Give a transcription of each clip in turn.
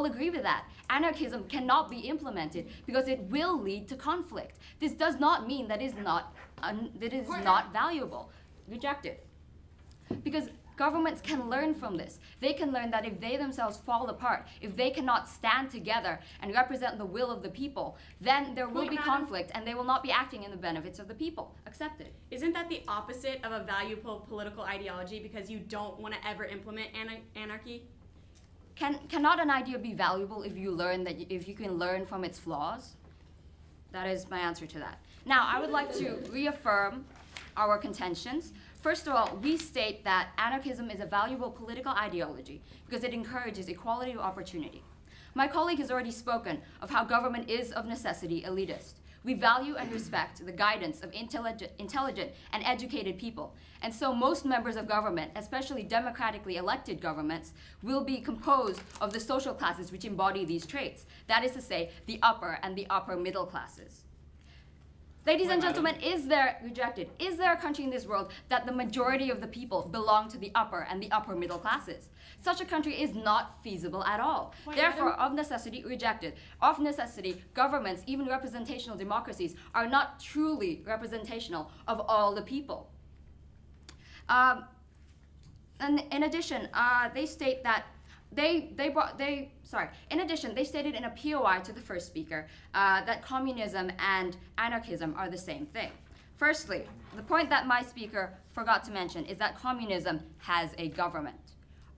agree with that. Anarchism cannot be implemented because it will lead to conflict. This does not mean that it is not valuable. Rejected. Because governments can learn from this. They can learn that if they themselves fall apart, if they cannot stand together and represent the will of the people, then there will be conflict and they will not be acting in the benefits of the people. Accepted. Isn't that the opposite of a valuable political ideology because you don't want to ever implement anarchy? Cannot an idea be valuable if you can learn from its flaws? That is my answer to that. Now, I would like to reaffirm our contentions. First of all, we state that anarchism is a valuable political ideology because it encourages equality of opportunity. My colleague has already spoken of how government is of necessity elitist. We value and respect the guidance of intelligent and educated people, and so most members of government, especially democratically elected governments, will be composed of the social classes which embody these traits. That is to say, the upper and the upper middle classes. Ladies and gentlemen, is there a country in this world that the majority of the people belong to the upper and the upper middle classes? Such a country is not feasible at all. Therefore, of necessity, rejected. Of necessity, governments, even representational democracies, are not truly representational of all the people. And in addition, they state that in addition, they stated in a POI to the first speaker that communism and anarchism are the same thing. Firstly, the point that my speaker forgot to mention is that communism has a government.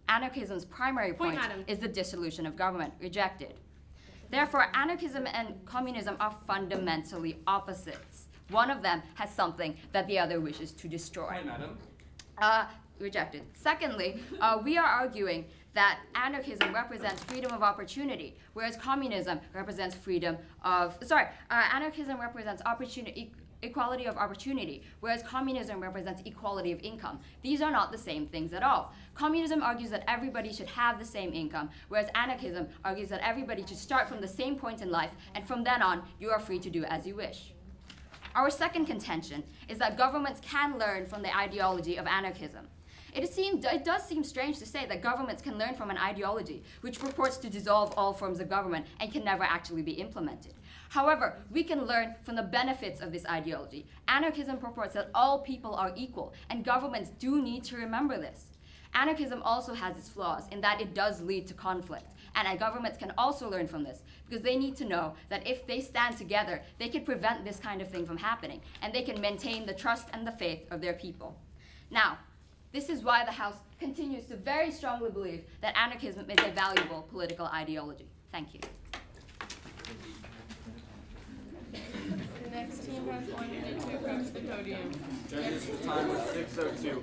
Anarchism's primary point is the dissolution of government, rejected. Therefore, anarchism and communism are fundamentally opposites. One of them has something that the other wishes to destroy. Point, madam. Rejected. Secondly, we are arguing that anarchism represents freedom of opportunity, whereas communism represents anarchism represents equality of opportunity, whereas communism represents equality of income. These are not the same things at all. Communism argues that everybody should have the same income, whereas anarchism argues that everybody should start from the same point in life, and from then on, you are free to do as you wish. Our second contention is that governments can learn from the ideology of anarchism. It does seem strange to say that governments can learn from an ideology which purports to dissolve all forms of government and can never actually be implemented. However, we can learn from the benefits of this ideology. Anarchism purports that all people are equal, and governments do need to remember this. Anarchism also has its flaws in that it does lead to conflict, and governments can also learn from this because they need to know that if they stand together, they can prevent this kind of thing from happening, and they can maintain the trust and the faith of their people. Now, this is why the House continues to very strongly believe that anarchism is a valuable political ideology. Thank you. The next team has 1 minute to approach the podium. Judges, the time is 6:02.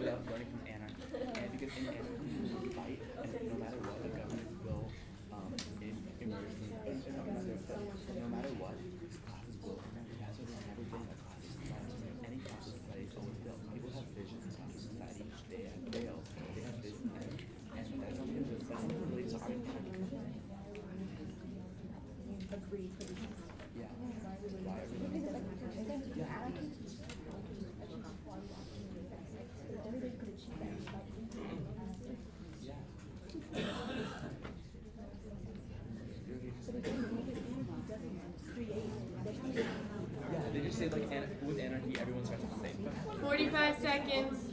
They just say like with anarchy, everyone starts at the same. 45 seconds.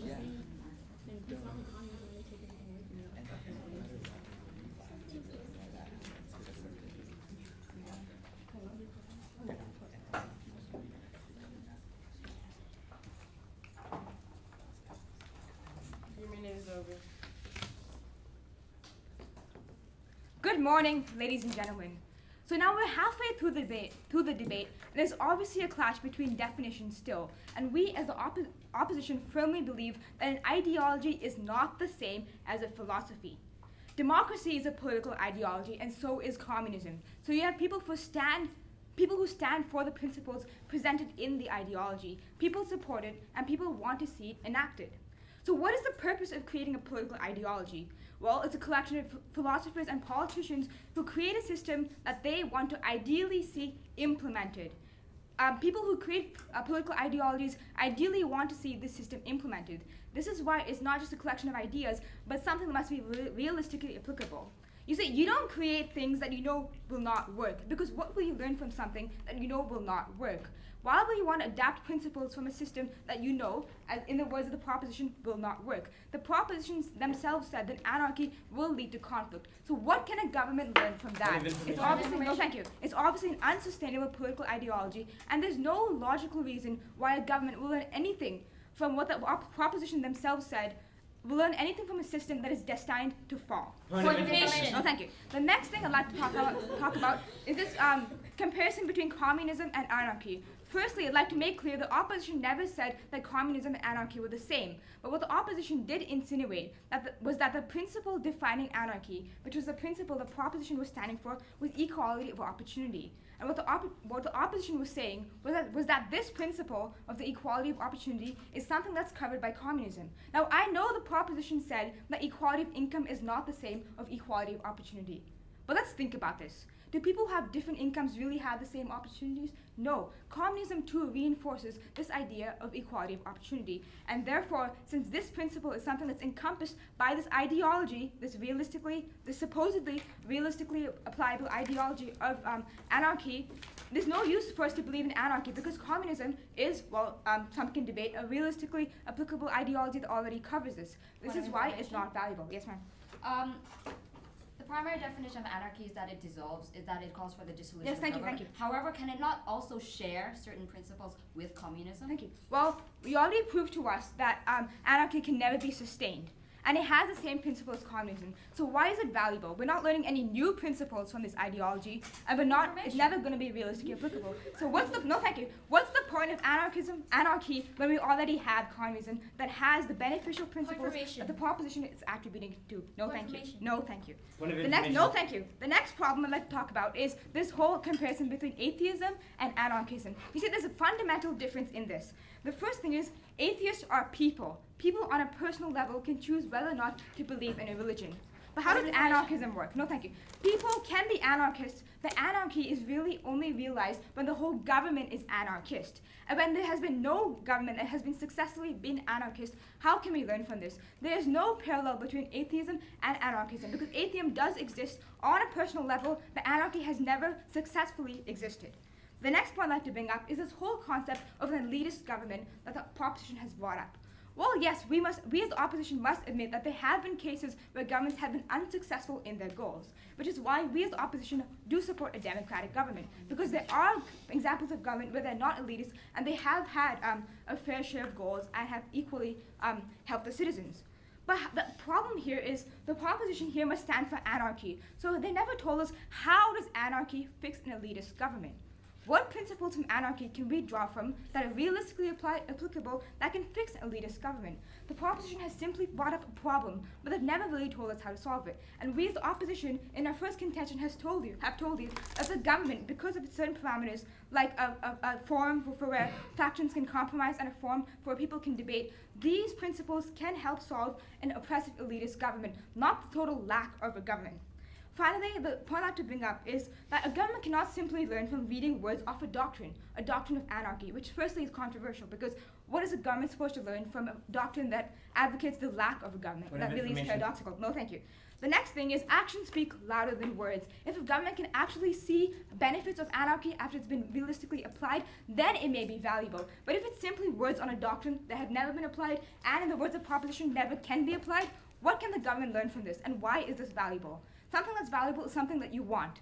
Your minute is over. Good morning, ladies and gentlemen. So now we're halfway through the debate, and there's obviously a clash between definitions still, and we as the opposition firmly believe that an ideology is not the same as a philosophy. Democracy is a political ideology, and so is communism. So you have people who stand for the principles presented in the ideology, people support it, and people want to see it enacted. So what is the purpose of creating a political ideology? Well, it's a collection of philosophers and politicians who create a system that they want to ideally see implemented. People who create political ideologies ideally want to see this system implemented. This is why it's not just a collection of ideas, but something that must be realistically applicable. You see, you don't create things that you know will not work, because what will you learn from something that you know will not work? Why will you want to adapt principles from a system that you know, as in the words of the proposition, will not work? The propositions themselves said that anarchy will lead to conflict. So what can a government learn from that? It's obviously, no thank you. It's obviously an unsustainable political ideology, and there's no logical reason why a government will learn anything from what the proposition themselves said, will learn anything from a system that is destined to fall. Point of information. Oh, thank you. The next thing I'd like to talk about is this comparison between communism and anarchy. Firstly, I'd like to make clear the opposition never said that communism and anarchy were the same. But what the opposition did insinuate was that the principle defining anarchy, which was the principle the proposition was standing for, was equality of opportunity. And what the opposition was saying was that this principle of the equality of opportunity is something that's covered by communism. Now, I know the proposition said that equality of income is not the same of equality of opportunity. But let's think about this. Do people who have different incomes really have the same opportunities? No. Communism too reinforces this idea of equality of opportunity. And therefore, since this principle is something that's encompassed by this ideology, this supposedly realistically applicable ideology of anarchy, there's no use for us to believe in anarchy, because communism is, well, some can debate, a realistically applicable ideology that already covers this. This is why it's not valuable. Yes, ma'am. The primary definition of anarchy is that it dissolves, is that it calls for the dissolution Yes, of thank you, government. thank you. However, can it not also share certain principles with communism? Thank you. Well, we already proved to us that anarchy can never be sustained. And it has the same principle as communism. So why is it valuable? We're not learning any new principles from this ideology, and it's never going to be realistically applicable. So what's the point of anarchy, when we already have communism that has the beneficial principles that the proposition is attributing to? No, thank you. No, thank you. No, thank you. The next problem I'd like to talk about is this whole comparison between atheism and anarchism. You see, there's a fundamental difference in this. The first thing is, atheists are people. People on a personal level can choose whether or not to believe in a religion. But how does anarchism work? No, thank you. People can be anarchists, but anarchy is really only realized when the whole government is anarchist. And when there has been no government that has been successfully been anarchist, how can we learn from this? There is no parallel between atheism and anarchism, because atheism does exist on a personal level, but anarchy has never successfully existed. The next point I'd like to bring up is this whole concept of an elitist government that the proposition has brought up. Well, yes, we as the opposition must admit that there have been cases where governments have been unsuccessful in their goals, which is why we as the opposition do support a democratic government, because there are examples of government where they're not elitist and they have had a fair share of goals and have equally helped the citizens. But the problem here is the proposition here must stand for anarchy. So they never told us, how does anarchy fix an elitist government? What principles from anarchy can we draw from that are realistically applicable that can fix an elitist government? The proposition has simply brought up a problem, but they've never really told us how to solve it. And we as the opposition, in our first contention, have told you that the government, because of certain parameters, like a forum for where factions can compromise and a forum where people can debate, these principles can help solve an oppressive elitist government, not the total lack of a government. Finally, the point I'd like to bring up is that a government cannot simply learn from reading words off a doctrine of anarchy, which firstly is controversial, because what is a government supposed to learn from a doctrine that advocates the lack of a government? That really is paradoxical. No, thank you. The next thing is actions speak louder than words. If a government can actually see benefits of anarchy after it's been realistically applied, then it may be valuable. But if it's simply words on a doctrine that have never been applied, and in the words of proposition never can be applied, what can the government learn from this, and why is this valuable? Something that's valuable is something that you want.